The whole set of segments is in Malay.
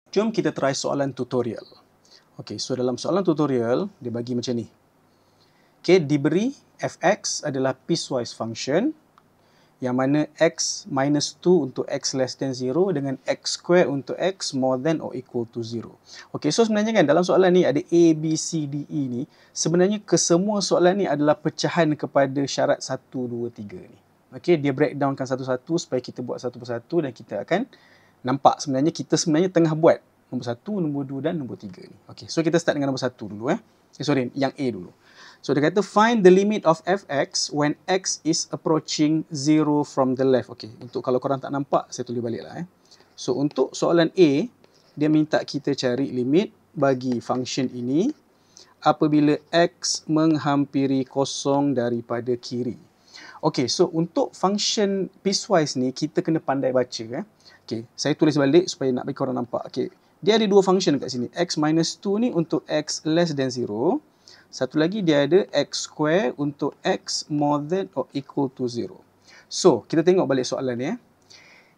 Jom kita try soalan tutorial. Okey, so dalam soalan tutorial, dia bagi macam ni. Okey, diberi fx adalah piecewise function yang mana x minus 2 untuk x less than 0 dengan x square untuk x more than or equal to 0. Okey, so sebenarnya kan dalam soalan ni ada A, B, C, D, E ni. Sebenarnya kesemua soalan ni adalah pecahan kepada syarat 1, 2, 3 ni. Okey, dia breakdownkan satu-satu supaya kita buat satu persatu dan kita akan nampak sebenarnya kita tengah buat nombor 1, nombor 2 dan nombor 3 ni. Okey, so kita start dengan nombor 1 dulu sorry, yang A dulu. So dia kata find the limit of fx when x is approaching 0 from the left. Okey, untuk kalau korang tak nampak saya tulis baliklah So untuk soalan A, dia minta kita cari limit bagi function ini apabila x menghampiri kosong daripada kiri. Okey, so untuk function piecewise ni kita kena pandai baca Okey, saya tulis balik supaya nak bagi korang nampak. Okey, dia ada dua function kat sini. X minus 2 ni untuk x less than 0. Satu lagi dia ada x square untuk x more than or equal to 0. So, kita tengok balik soalan ni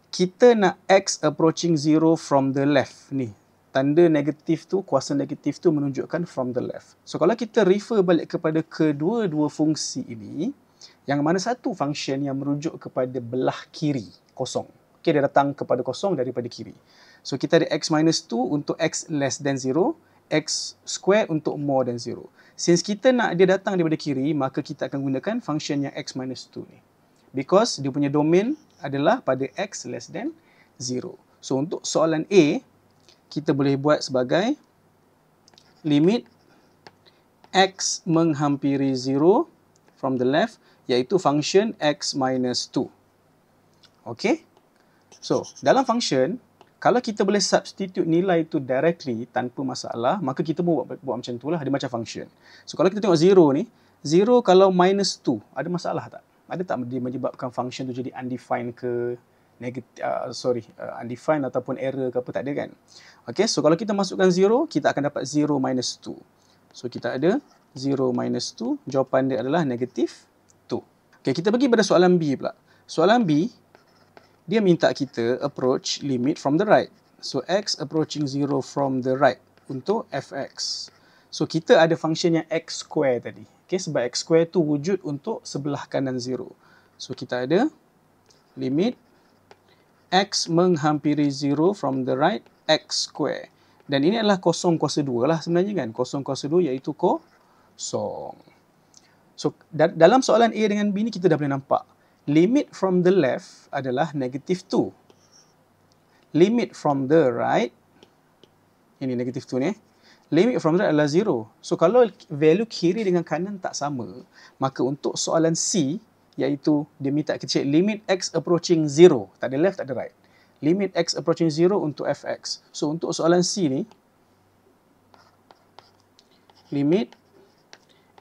Kita nak x approaching 0 from the left. Ni, tanda negatif tu, kuasa negatif tu menunjukkan from the left. So, kalau kita refer balik kepada kedua-dua fungsi ini, yang mana satu function yang merujuk kepada belah kiri, kosong. Okey, dia datang kepada kosong daripada kiri. So, kita ada x minus 2 untuk x less than 0, x square untuk more than 0. Since kita nak dia datang daripada kiri, maka kita akan gunakan function yang x minus 2 ni. Because dia punya domain adalah pada x less than 0. So, untuk soalan A, kita boleh buat sebagai limit x menghampiri 0 from the left, iaitu function x minus 2. Okay? So, dalam function, kalau kita boleh substitute nilai itu directly tanpa masalah, maka kita buat macam itulah, dia macam function. So, kalau kita tengok 0 ni, 0 kalau minus 2, ada masalah tak? Ada tak dia menyebabkan function tu jadi undefined ke undefined ataupun error ke apa, tak ada kan? Okay, so kalau kita masukkan 0, kita akan dapat 0 minus 2. So, kita ada 0 minus 2, jawapan dia adalah negatif 2. Okay, kita pergi pada soalan B pula. Soalan B, dia minta kita approach limit from the right. So, x approaching 0 from the right untuk fx. So, kita ada function yang x square tadi. Okay, sebab x square tu wujud untuk sebelah kanan 0. So, kita ada limit x menghampiri 0 from the right, x square. Dan ini adalah kosong kuasa 2 lah sebenarnya kan. Kosong kuasa 2 iaitu kosong. So, dalam soalan A dengan B ni kita dah boleh nampak. Limit from the left adalah negative 2. Limit from the right, ini negative 2 ni, limit from the right adalah 0. So, kalau value kiri dengan kanan tak sama, maka untuk soalan C, iaitu dia minta kita cek limit x approaching 0. Tak ada left, tak ada right. Limit x approaching 0 untuk fx. So, untuk soalan C ni, limit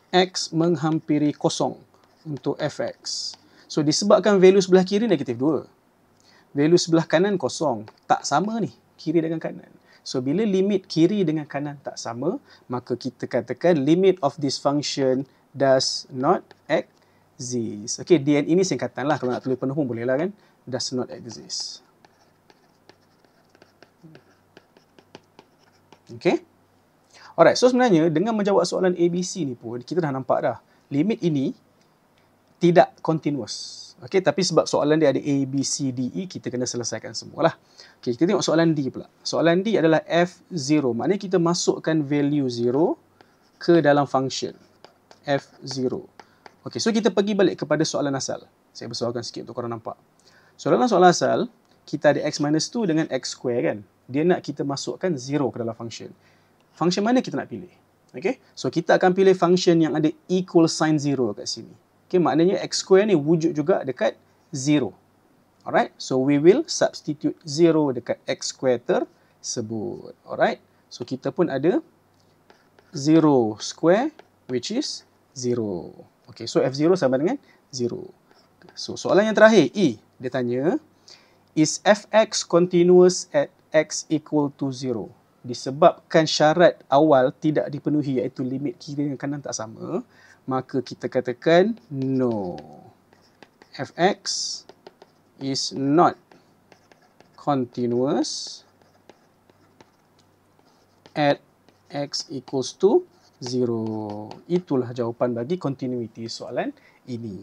x menghampiri kosong untuk fx. So, disebabkan value sebelah kiri negatif 2. Value sebelah kanan kosong. Tak sama ni, kiri dengan kanan. So, bila limit kiri dengan kanan tak sama, maka kita katakan limit of this function does not exist. Okay, DN ini singkatan lah. Kalau nak tulis penuh pun boleh lah kan. Does not exist. Okay. Alright, so sebenarnya dengan menjawab soalan ABC ni pun, kita dah nampak dah. Limit ini tidak continuous. Okey, tapi sebab soalan dia ada A, B, C, D, E, kita kena selesaikan semualah. Okey, kita tengok soalan D pula. Soalan D adalah F0. Maknanya kita masukkan value 0 ke dalam function F0. Okey, so kita pergi balik kepada soalan asal. Saya besarkan sikit untuk korang nampak. So, dalam soalan asal, kita ada x minus 2 dengan x square kan. Dia nak kita masukkan 0 ke dalam function. Function mana kita nak pilih? Okey, so kita akan pilih function yang ada equal sign 0 kat sini. Okay, maknanya x square ni wujud juga dekat 0. Alright, so we will substitute 0 dekat x square tersebut. Alright, so kita pun ada 0 square which is 0. Okay, so F0 sama dengan 0. So, soalan yang terakhir, E. Dia tanya, is fx continuous at x equal to 0? Disebabkan syarat awal tidak dipenuhi, iaitu limit kiri dan kanan tak sama, maka kita katakan no. Fx is not continuous at x equals to 0. Itulah jawapan bagi continuity soalan ini.